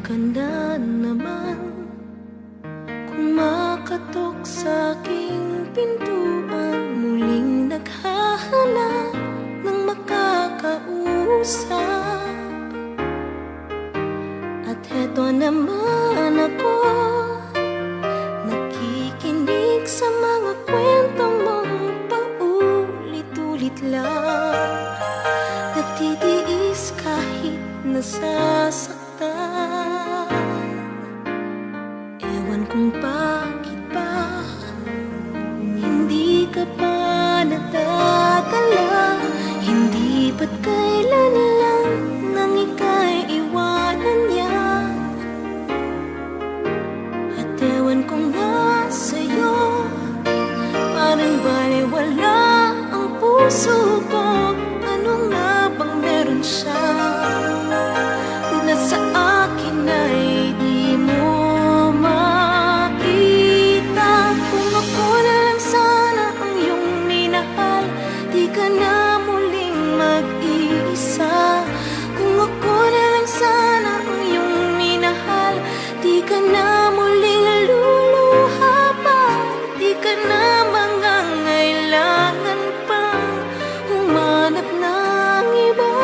ka na naman, kumakatok sa aking pintuan, muling naghahanap ng makakausap. At heto naman ako, nakikinig sa mga kwentong mong paulit-ulit lang, nagtitiis kahit nasasaktan. Ewan kung bakit ba hindi ka pa nadadala, hindi ba't kailan lang nang ika'y iwanan niya. At ewan kung nga sa'yo, parang baliwala ang puso ko. Ano nga bang meron siya na sa akin ay di mo makita? Kung ako na lang sana ang iyong minahal, di ka na muling mag-iisa. Kung ako na lang sana ang iyong minahal, di ka na muling luluha pa, di ka na mangangailangan pang humanap ng iba.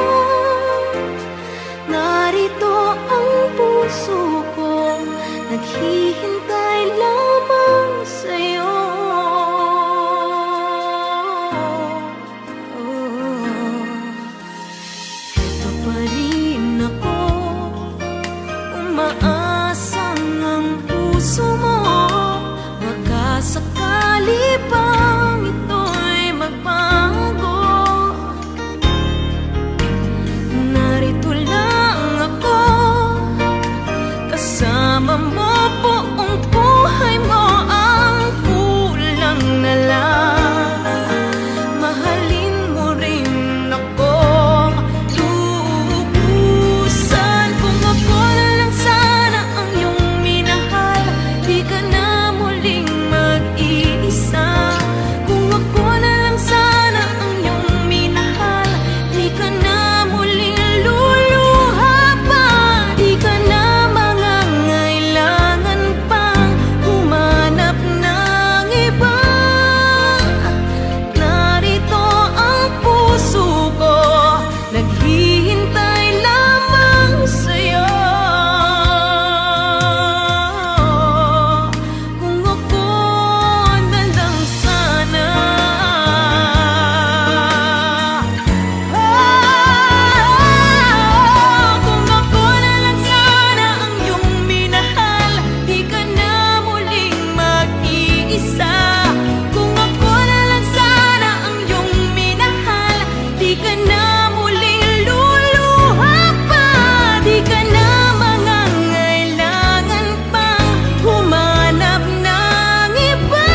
Narito ang puso ko, naghihintay lamang sa'yo. Ito pa rin ako, umaasang ang puso mo, baka sakali pang ito'y magbago. Narito lang ako, kasama mo buong buhay mo. Ang kulang na lang, mahalin mo rin ako lubusan. Kung ako na lang sana ang iyong minahal, di ka na muling mag-iisa. Kung ako na lang sana ang iyong minahal, di ka na muling luluha pa, di ka na mangangailangan pang humanap ng iba. Narito ang puso ko, naghihintay lamang sa'yo. Kung ako na lang sana, kung ako na lang sana ang iyong minahal, di ka na muling mag-iisa. Kung ako na lang sana ang iyong minahal, di ka na muling luluha pa, di ka na mangangailangan pang humanap ng iba.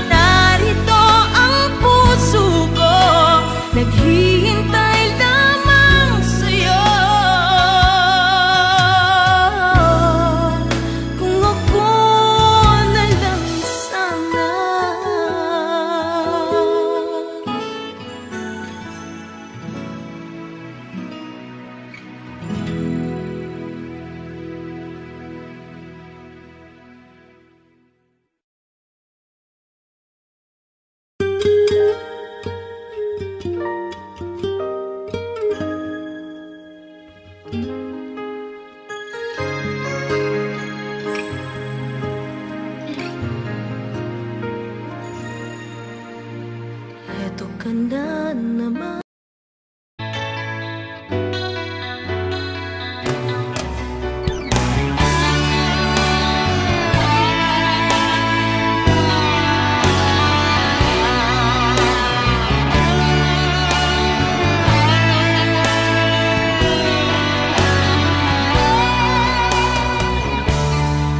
Narito ang puso ko, naghihintay lamang sa'yo. Kung ako na lang sana. Eto ka na naman.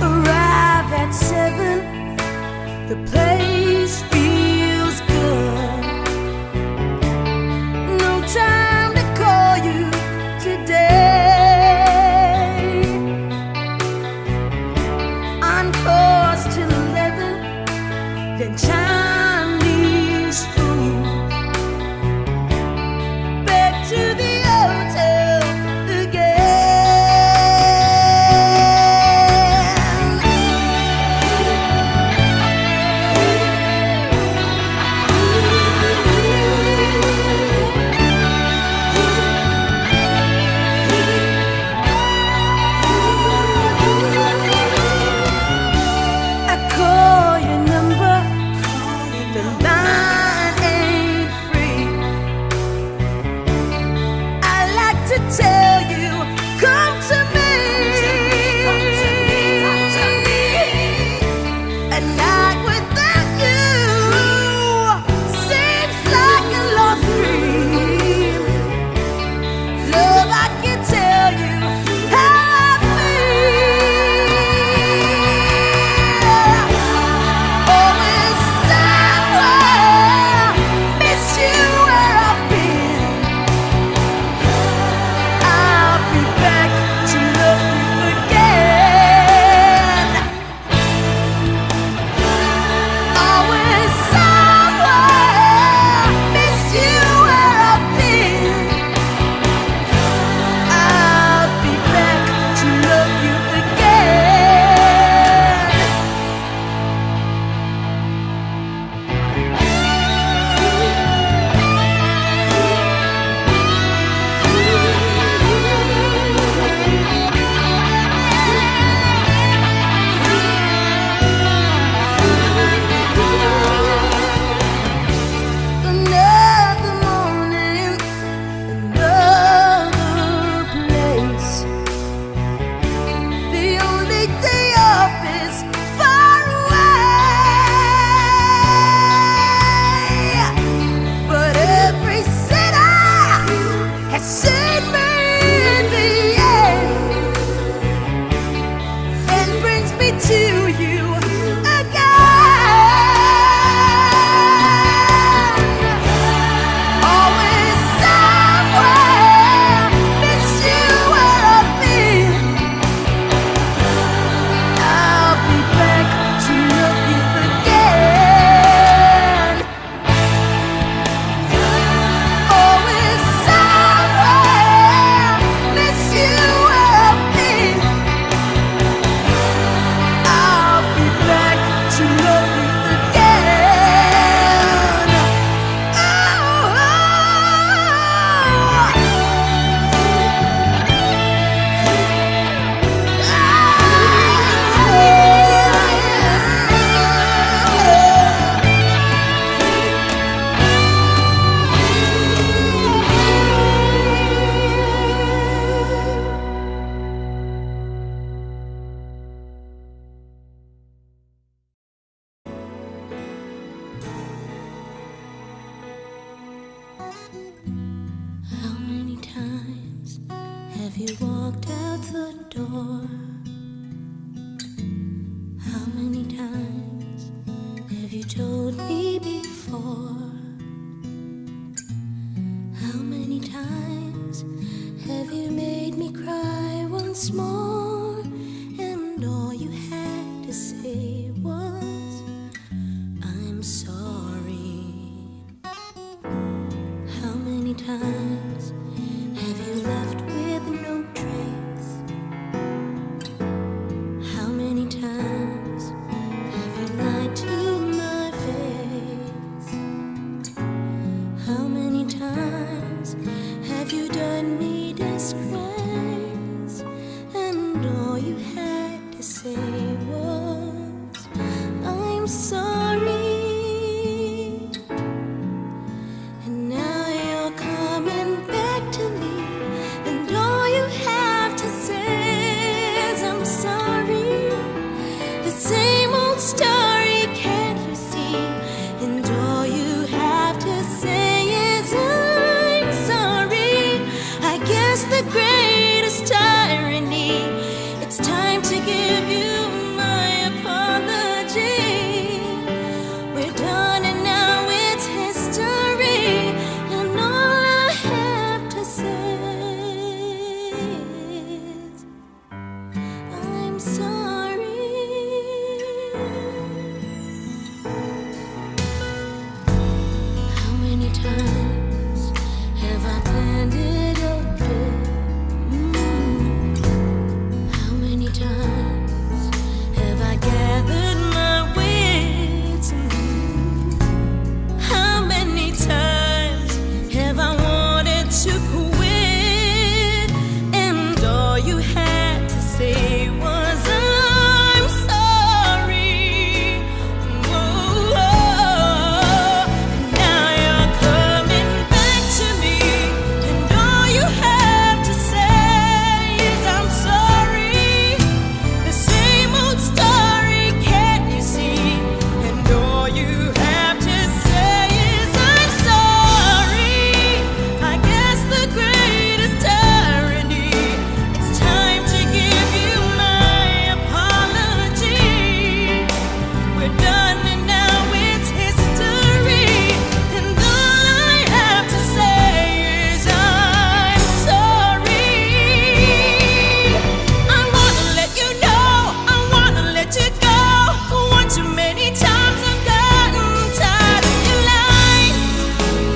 Arrive at 7, the place feels good. How many times have you walked out the door? How many times have you told me before? How many times have you made me cry once more? And all you had to say was, I'm sorry. How many times have you left with no trace? How many times have you lied to my face? How many times have you done me disgrace? And all you had to say was, I'm sorry. And now you're coming back to me, and all you have to say is, I'm sorry. The same old story, can't you see? And all you have to say is, I'm sorry. I guess the greatest irony, it's time to give you my apology. We're done and now it's history, and all I have to say is, I'm sorry. How many times have I planned it okay? How many times have I gathered my wits? How many times have I wanted to quit? And all you had to say was, I'm sorry. Whoa. Now you're coming back to me, and all you have to say is, I'm sorry. The same old story, can't you see? And all you have to say is, I'm sorry. I guess the greatest irony, it's time to give you my apology. We're done and now it's history, and all I have to say is, I'm sorry. I wanna let you know, I wanna let you go. One too many times I've gotten tired of your lies.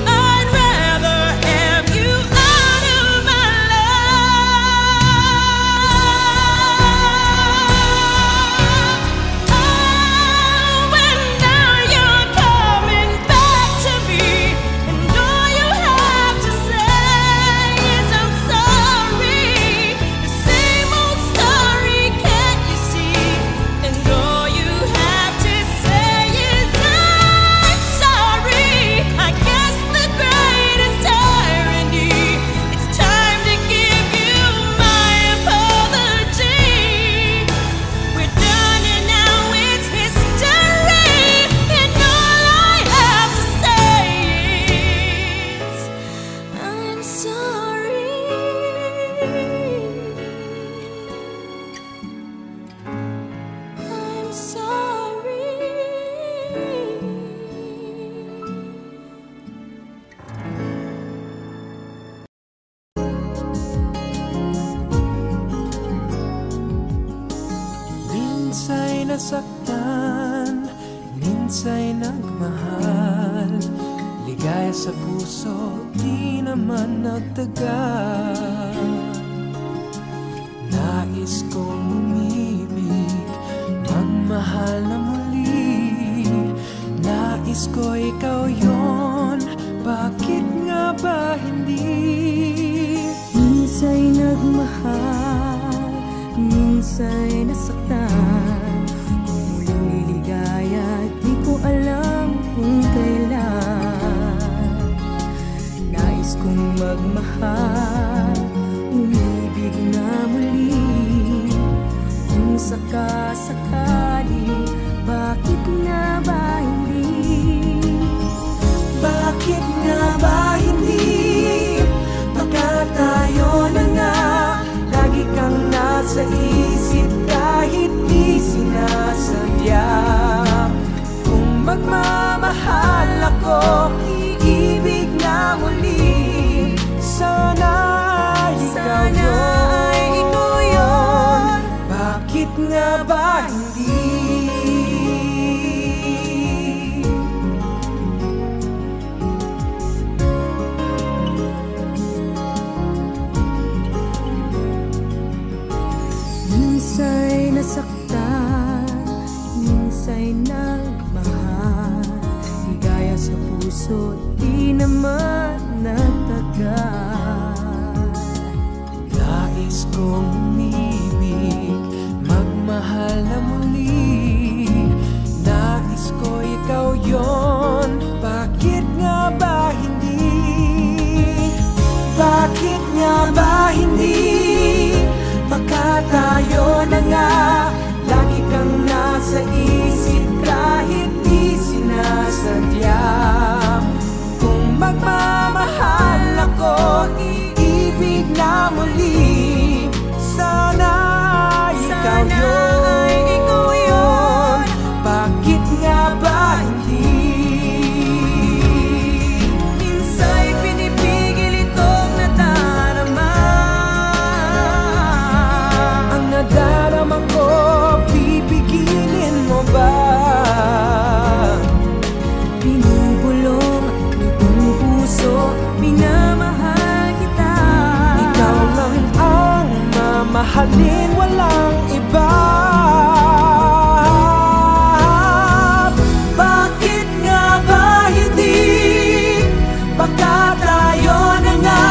I'd rather have you out of my life. Oh, and now you're coming back to me, and all you have to say is, I'm sorry. The same old story, can't you see? And all you have to say is, I'm sorry. I guess the greatest irony, it's time to give you my apology. We're done and now it's history, and all I have to say is, I'm sorry. I'm sorry. Minsa'y nasaktan, minsa'y nagmahal. Ligaya sa puso, di naman nagtagal. Nais kong umibig, magmahal na muli. Nais ko ikaw yon, bakit nga ba hindi? Minsa'y nagmahal, minsa'y nasaktan. Kung muling liligaya, di ko alam kung kailan. Nais kong magmahal, umibig na muli. Kung sakasakali, bakit nga ba hindi? Bakit nga ba hindi? ako, iibig na muli. Sana ikaw yun. Bakit nga ba hindi? Minsa'y nasaktan, minsa'y nagmahal, ligaya sa puso, di naman nagtagal. Nais kong umibig, magmahal na muli. Nais ko ikaw yon. Bakit nga ba hindi? Bakit nga ba hindi? Baka tayo na nga, lagi kang nasa isip kahit di sinasadya. Kung magmamahal ako, iibig na muli. Sana ikaw yun. Bakit nga ba hindi? Minsa'y pinipigil itong nadarama. Ang nadarama ko, pipigilin mo ba? Binubulong itong puso, minamahal kita. Ikaw lang ang mamahalin, walang iba. Bakit nga ba hindi? Baka tayo na nga,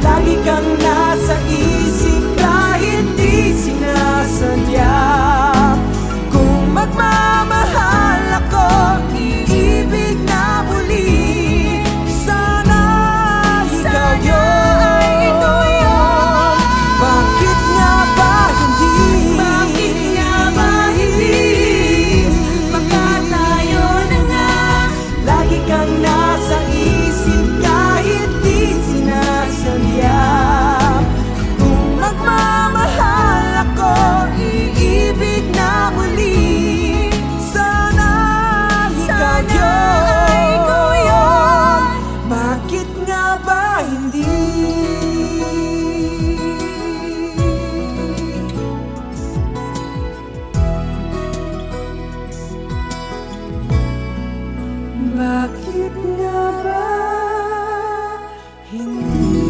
lagi kang nasa isip kahit di sinasadya. Kung magmamahal ako, iibig na muli. Sana ikaw yun. Bakit nga ba hindi? Bakit nga ba hindi? Baka tayo na nga, Lagi kang nasa isip kahit di sinasadya. Kung magmamahal ako, iibig na muli. Sana ikaw yun. Bakit nga ba hindi? Bakit nga ba hindi?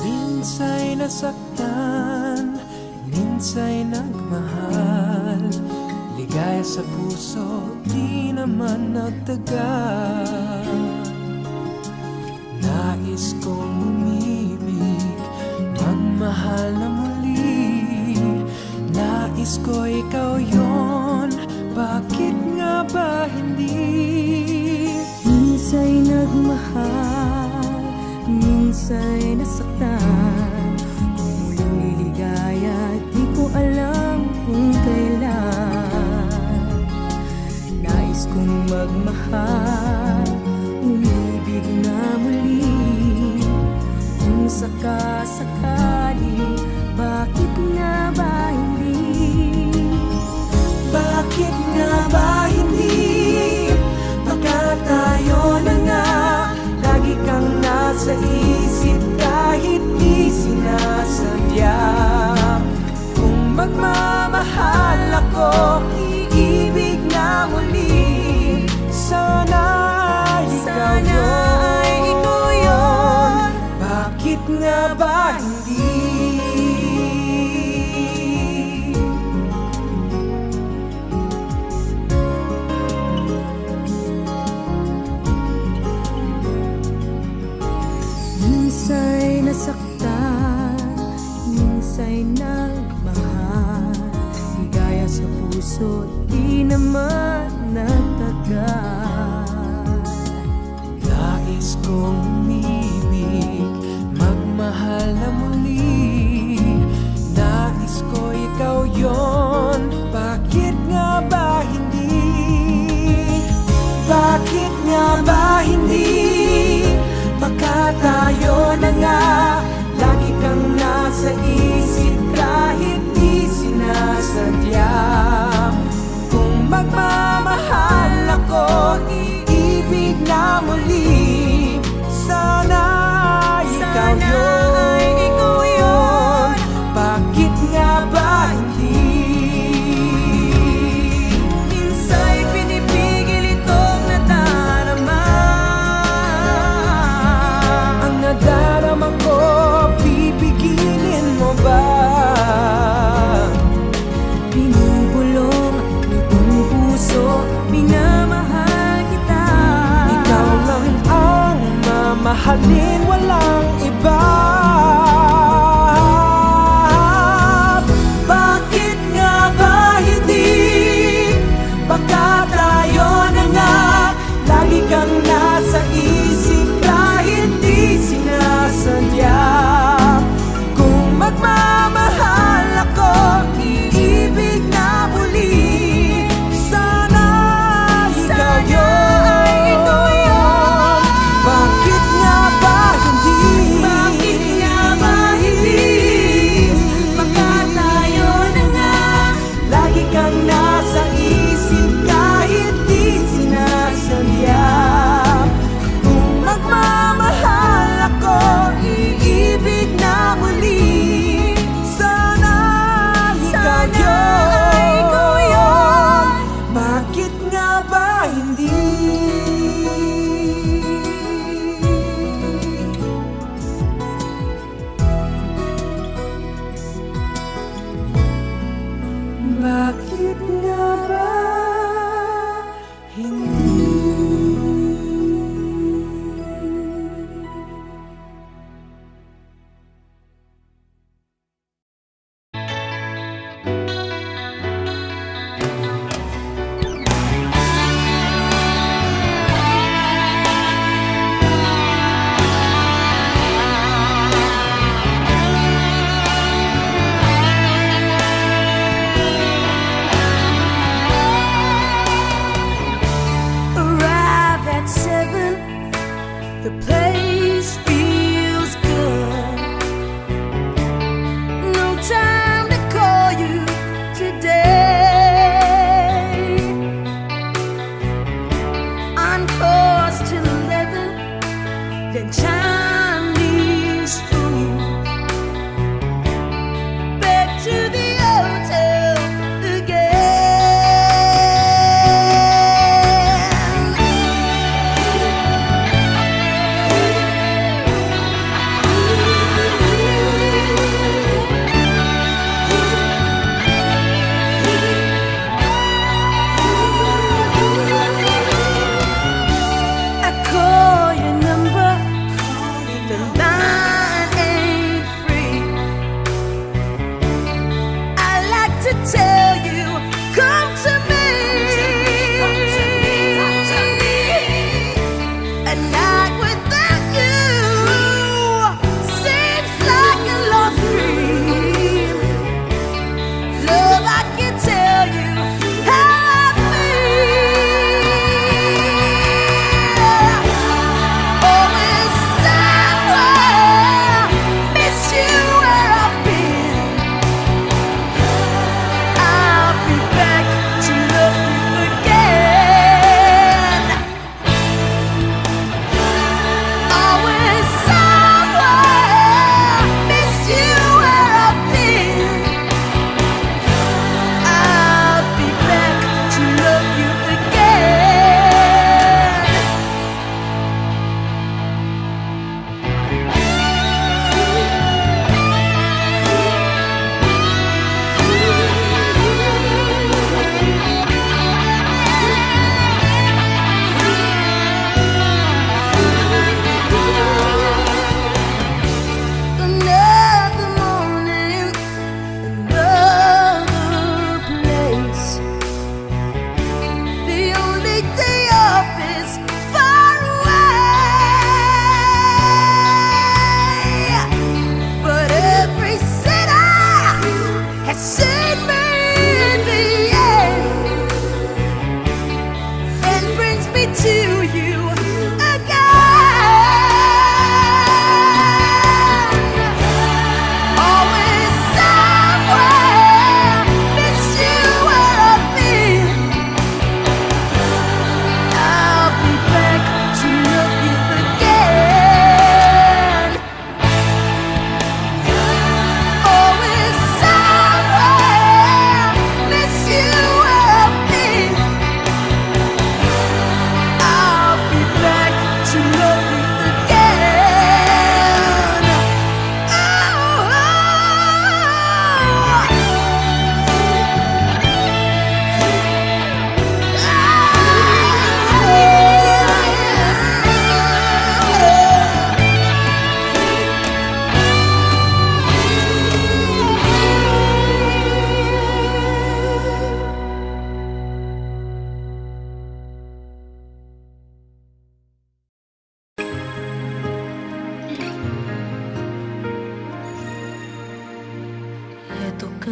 Minsa'y nasaktan, minsa'y nagmahal, ligaya sa puso, di naman nagtagal. Nais kong umibig, magmahal na muli. Nais ko ikaw yon. Bakit nga ba hindi? minsa'y nagmahal, minsa'y nasaktan. Kung muling liligaya, di ko alam kung kailan. Nais kong magmahal, umibig na muli. Kung sakasakali, bakit nga ba hindi? Bakit nga ba hindi? Baka tayo na nga, lagi kang nasa isip kahit di sinasadya. Kung magmamahal ako, iibig na muli. Sana ikaw yun. Bakit nga ba hindi? Minsa'y nasaktan, minsa'y nagmahal, ligaya sa puso, di naman nagtagal. Nais kong umibig, magmahal na muli. Nais ko ikaw yon. Bakit nga ba hindi? Bakit nga ba hindi? Baka ikaw yun, ikaw yun. bakit nga ba hindi? Minsa'y pinipigil itong nadarama. Ang nadarama ko, pipigilin mo ba? Binubulong nitong puso, minamahal kita. Ikaw lang ang mamahalin, walang iba. Bakit nga ba hindi? Baka tayo na nga, lagi kang nasa isip kahit di sinasadya. Kung magmamahal ako, iibig na muli, sana ikaw yun. Bakit nga ba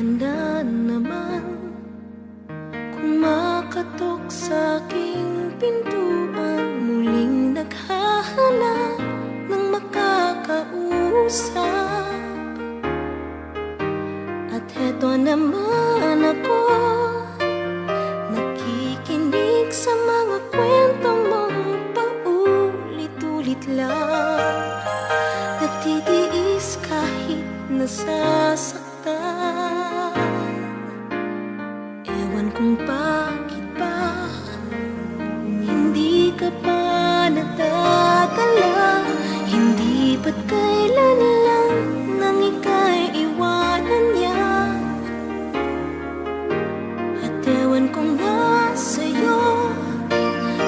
ka na naman, kumakatok sa aking pintuan, muling naghahanap ng makakausap. At heto naman ako, nakikinig sa mga kwento mong paulit-ulit lang, nagtitiis kahit nasasaktan. Ewan kung bakit ba hindi ka pa nadadala, hindi ba't kailan lang nang ika'y iwanan niya. At ewan kung nga sa'yo,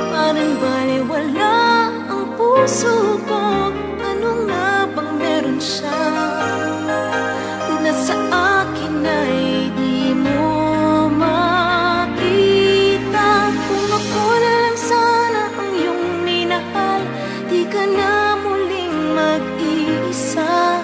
parang baliwala ang puso ko. Ano nga bang meron siya na sa akin ay di mo makita? Kung ako na lang sana ang iyong minahal, di ka na muling mag-iisa.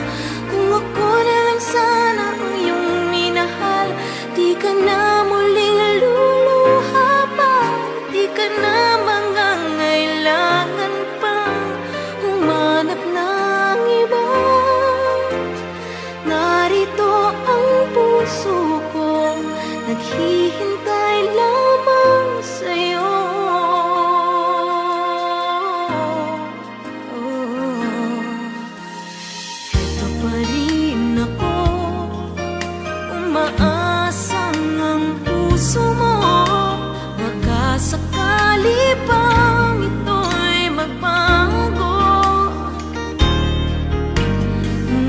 Kung ako na lang sana ang iyong minahal, di ka na muling luluha pa, di ka na mangangailangan pang humanap ng iba. Narito ang puso ko, naghihintay lamang sa'yo. Eto pa rin ako, umaasang ang puso mo, baka sakali pang ito'y magbago.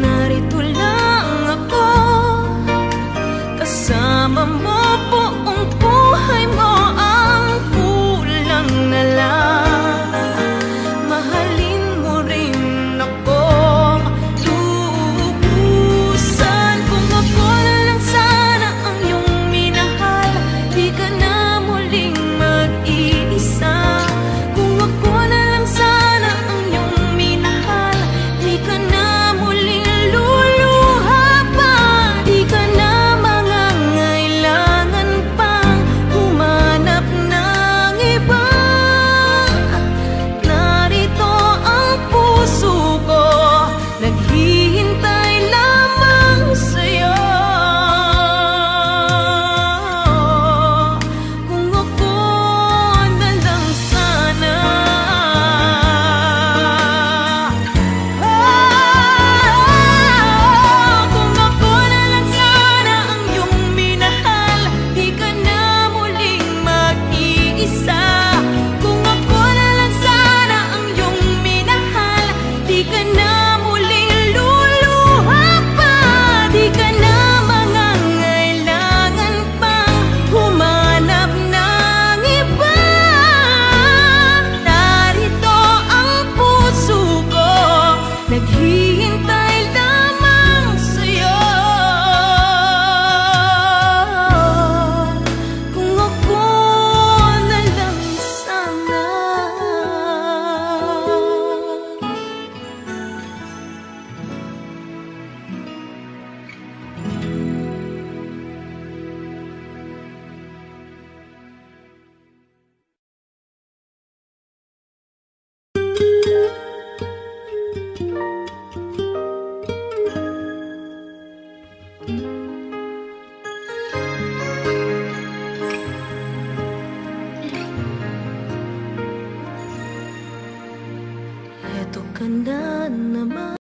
Narito lang ako, kasama mo buong buhay mo, ang kulang na lang mahalin mo rin ako lubusan. Kung ako na lang sana ang iyong minahal, di ka na muling mag-iisa. Kung ako na lang sana ang iyong minahal, di ka na muling luluha pa, di ka na mangangailangan pang humanap ng iba. Narito ang puso ko, naghihintay lamang sa'yo. Kung ako na lang sana, kung ako na lang sana ang iyong minahal, di ka na muling mag-iisa. Kung ako na lang sana ang iyong minahal, di ka na muling luluha pa, di ka na mangangailangan pang humanap ng iba. Narito ang puso ko, naghihintay lamang sa'yo. Kung ako na lang sana. Eto ka na naman.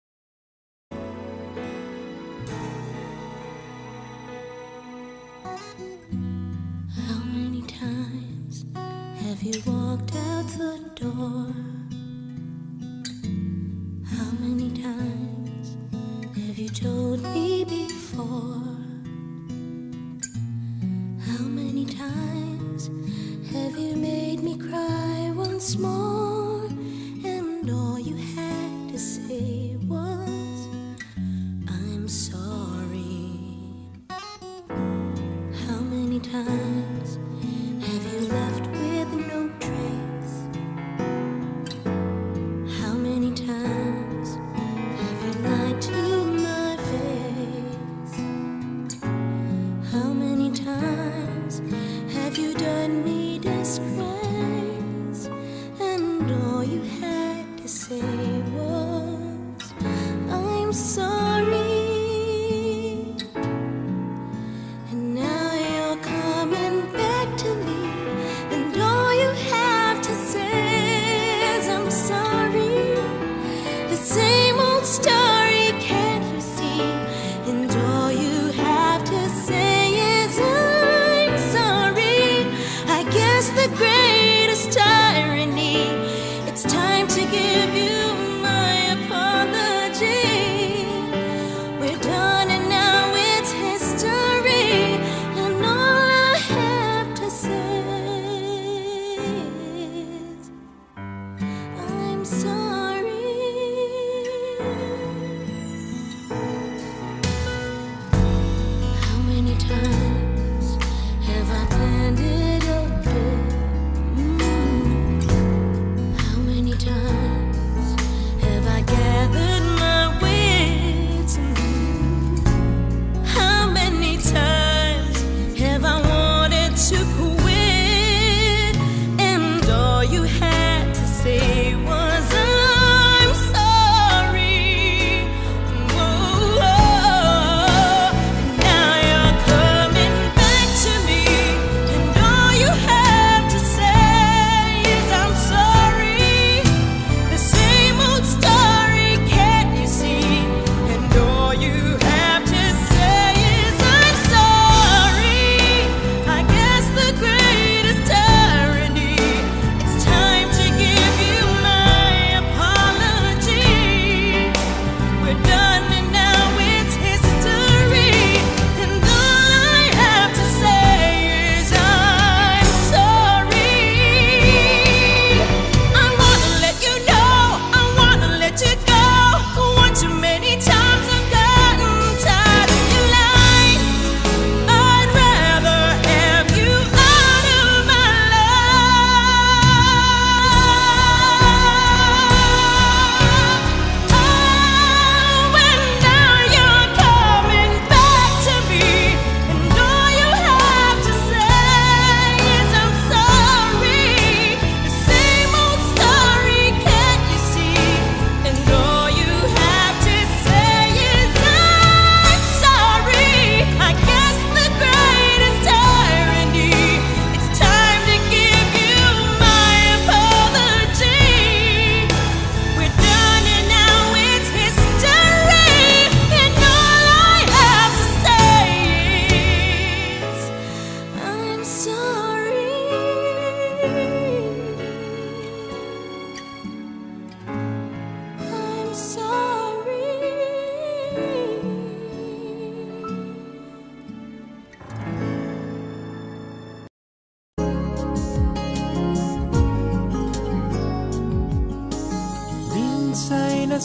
How many times have you walked out the door? How many times have you told me before? How many times have you made me cry once more? And all you had to say was, I'm sorry. How many times have you left with no trace? How many times have you lied to my face?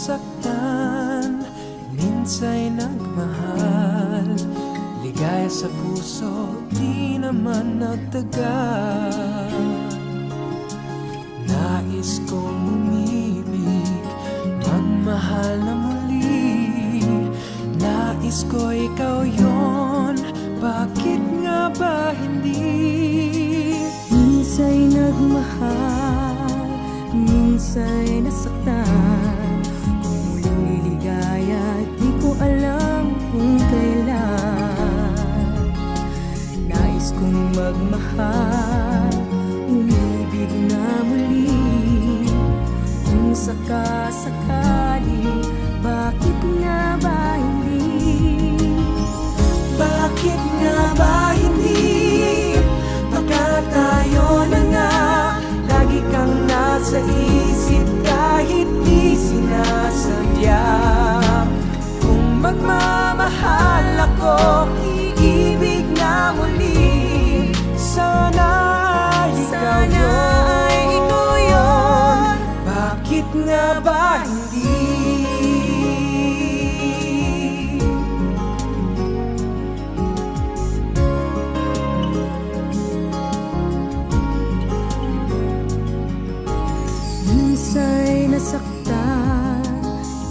nasaktan, minsa'y nagmahal. Ligaya sa puso, di naman nagtagal. Nais kong umibig, magmahal na muli. Nais ko ikaw yon, bakit nga ba hindi? Minsa'y nagmahal, minsa'y nasaktan. Kung muling liligaya, di ko alam kung kailan. Nais kong magmahal, umibig na muli. Kung sakasakali, bakit nga ba hindi? Bakit nga ba hindi? Baka tayo na nga, lagi kang nasa isip kahit di sinasadya. Kung magmamahal ako, iibig na muli. Sana ikaw yun, bakit nga ba hindi? Minsa'y nasaktan,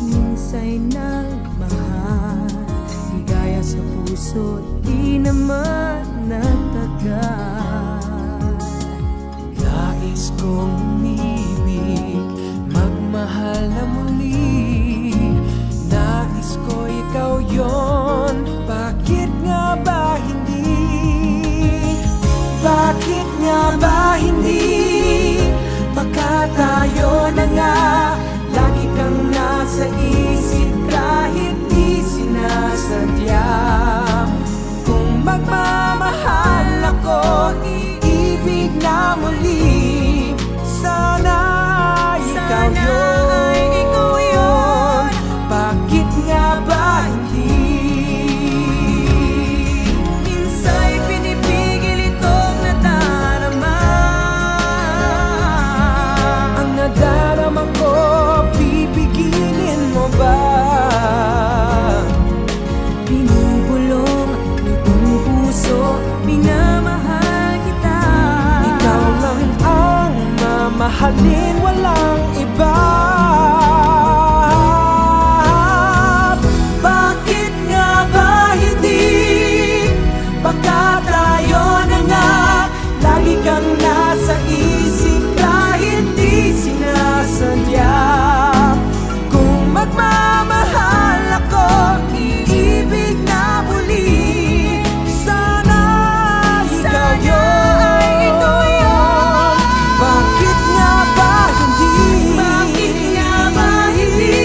minsa'y nagmahal. Ligaya sa puso, di naman nagtagal. Nais kong umibig, magmahal na muli. Nais ko ikaw yon, bakit nga ba hindi? Bakit nga ba hindi? Baka tayo na nga, lagi kang nasa isip kahit di sinasadya. Kung magmamahal ako, iibig na muli. Sana ikaw yun, bakit nga ba hindi? Minsa'y pinipigil itong nadarama. Ang nadarama ko, pipigilin mo ba? Binubulong itong puso, minamahal kita. Ikaw lang ang mamahalin, walang iba. Bakit nga ba hindi? Baka tayo na nga, lagi kang nasa isip kahit di sinasadya. Kung magmamahal ako, iibig na muli. Sana ikaw yun, bakit nga ba hindi? Bakit nga ba hindi?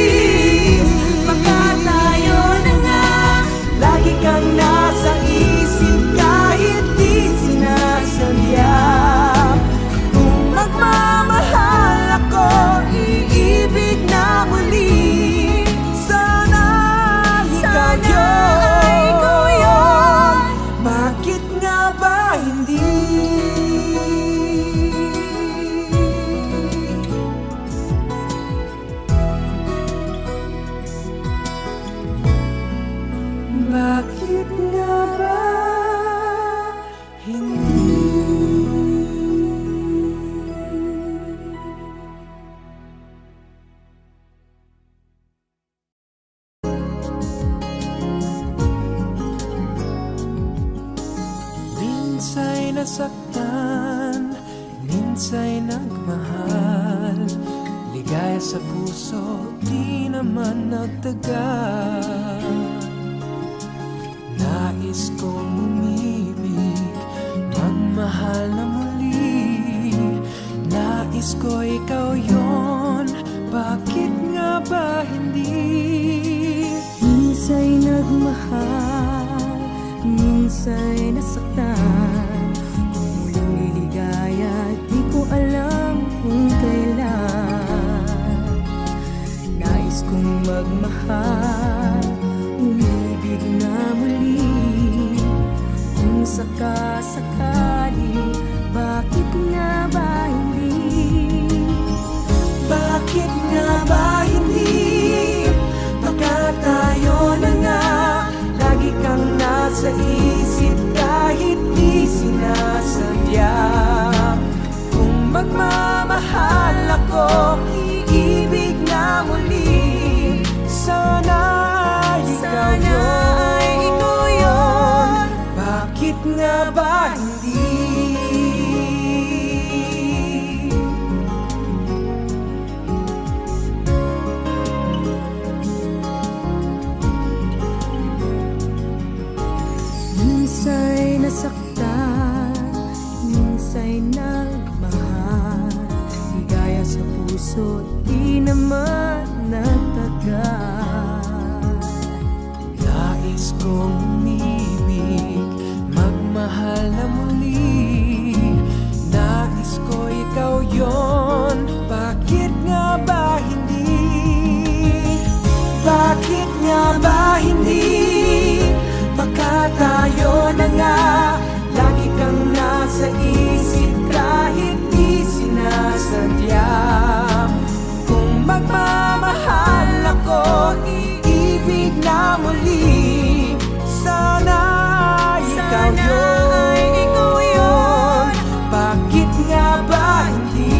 Baka tayo na nga, lagi kang nasa isip kahit di sinasadya. Kung magmamahal ako, iibig na muli. Sana ikaw yun, bakit nga ba hindi? Bakit nga ba hindi? Minsa'y nasaktan, minsa'y nagmahal. Ligaya sa puso, di naman nagtagal. Nais kong umibig, magmahal na muli. Nais ko ikaw yon, bakit nga ba hindi? Minsa'y nagmahal, minsa'y nasaktan. Kung muling liligaya, di ko alam kung kailan. Nais kong magmahal, umibig na muli. Kung sakasakali, bakit nga ba hindi? Bakit nga ba hindi? nga ba hindi? Minsa'y nasaktan, minsa'y nagmahal, ligaya sa puso, di naman nagtagal. Nais kong umibig, magmahal na muli. Nais ko ikaw yon, bakit nga ba hindi? Bakit nga ba hindi? Baka tayo na nga, lagi kang nasa isip kahit di sinasadya. Kung magmamahal ako, iibig na muli. Sana ikaw yun, bakit nga ba hindi?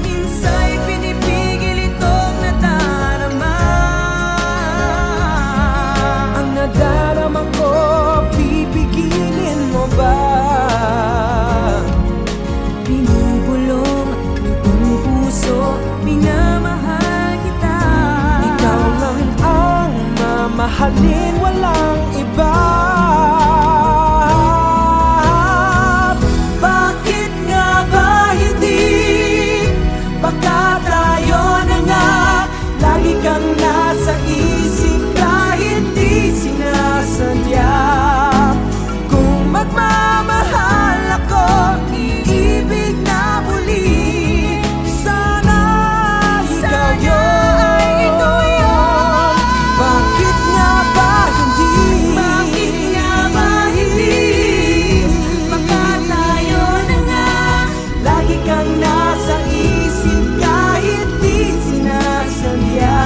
Minsa'y pinipigil itong nadarama. Ang nadarama ko, pipigilin mo ba? Binubulong itong puso, minamahal kita. Ikaw lang ang mamahalin, walang iba. Bakit nga ba hindi? Baka tayo na nga, lagi kang nasa isip kahit di sinasadya. Kung magmamahal ako, iibig na muli. Sana ikaw yun, bakit nga ba hindi? Bakit nga ba hindi? Baka tayo na nga, lagi kang nasa isip kahit di sinasadya.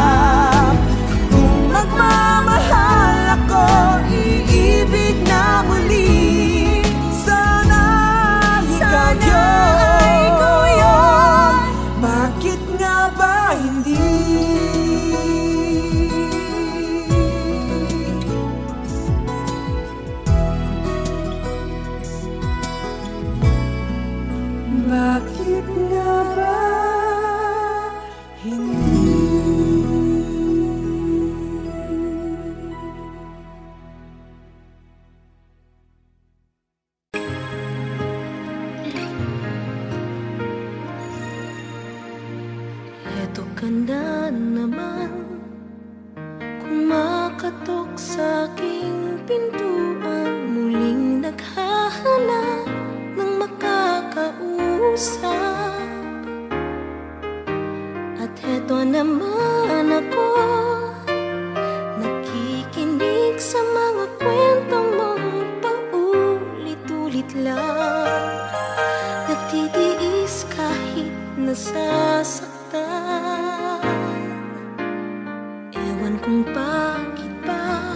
Kung magmamahal ako, iibig na muli. Sana ikaw yun, bakit nga ba hindi? Bakit nga ba hindi? Eto ka na naman, kumakatok sa aking pintuan, muling naghahanap ng makakausap. At eto naman ako, nakikinig sa mga kwento mong paulit-ulit lang, nagtitiis kahit nasasaktan. Ewan kung bakit ba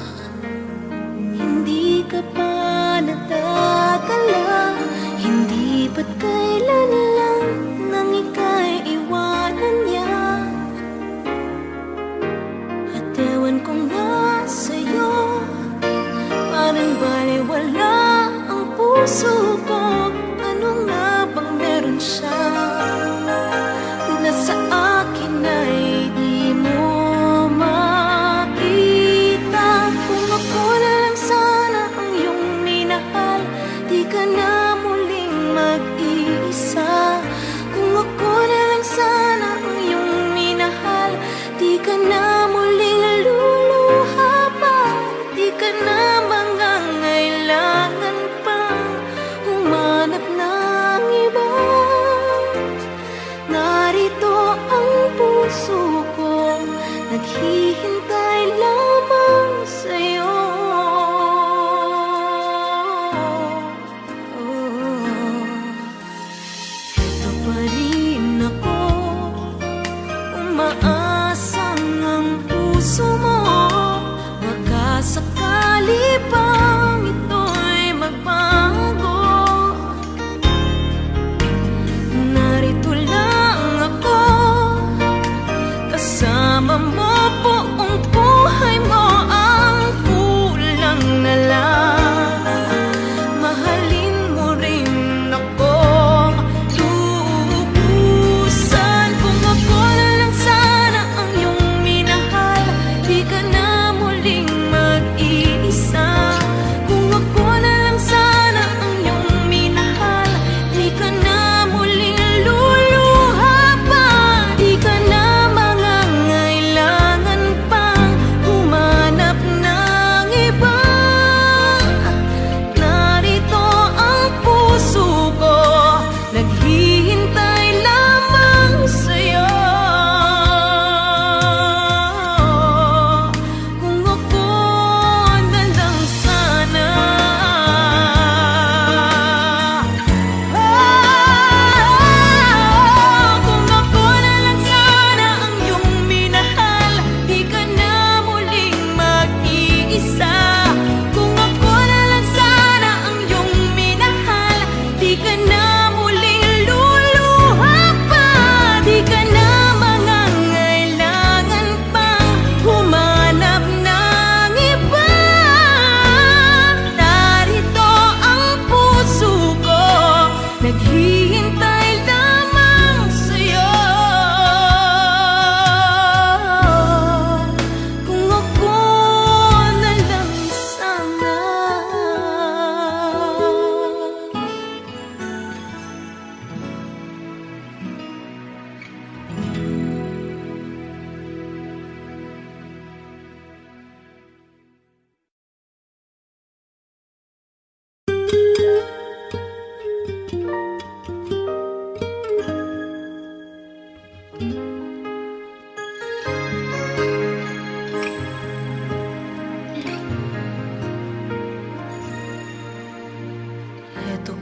hindi ka pa nadadala. Hindi ba't kailan lang nang ika'y iwanan niya. At ewan kung nasa'yo, parang baliwala ang puso ko. Ano nga bang meron siya na sa akin ay di mo makita? Kung ako na lang sana ang iyong minahal, di ka na muling mag-iisa. Kung ako na lang sana ang iyong minahal, di ka na muling luluha pa. Di ka na mangangailangan pang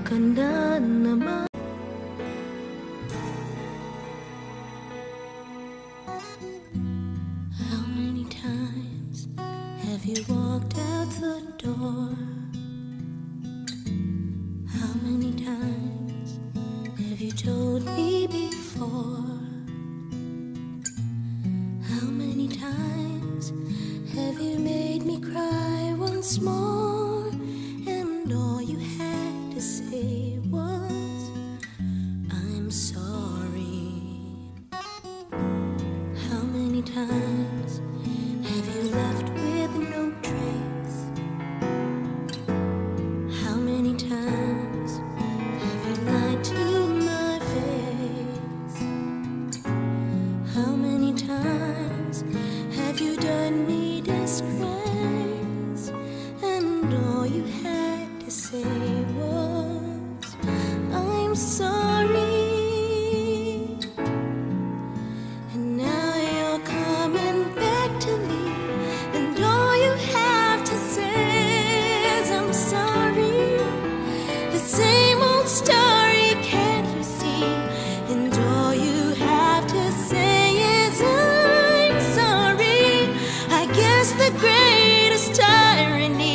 ka na naman. How many times have you walked out the door? How many times have you told me before? How many times have you made me cry once more? And all you had to say was, I'm sorry. How many times have you left with no trace? How many times have you lied to my face? How many times have you done me disgrace? And all you had to say was, I'm sorry. And now you're coming back to me, and all you have to say is, I'm sorry. The same old story, can't you see? And all you have to say is, I'm sorry. I guess the greatest irony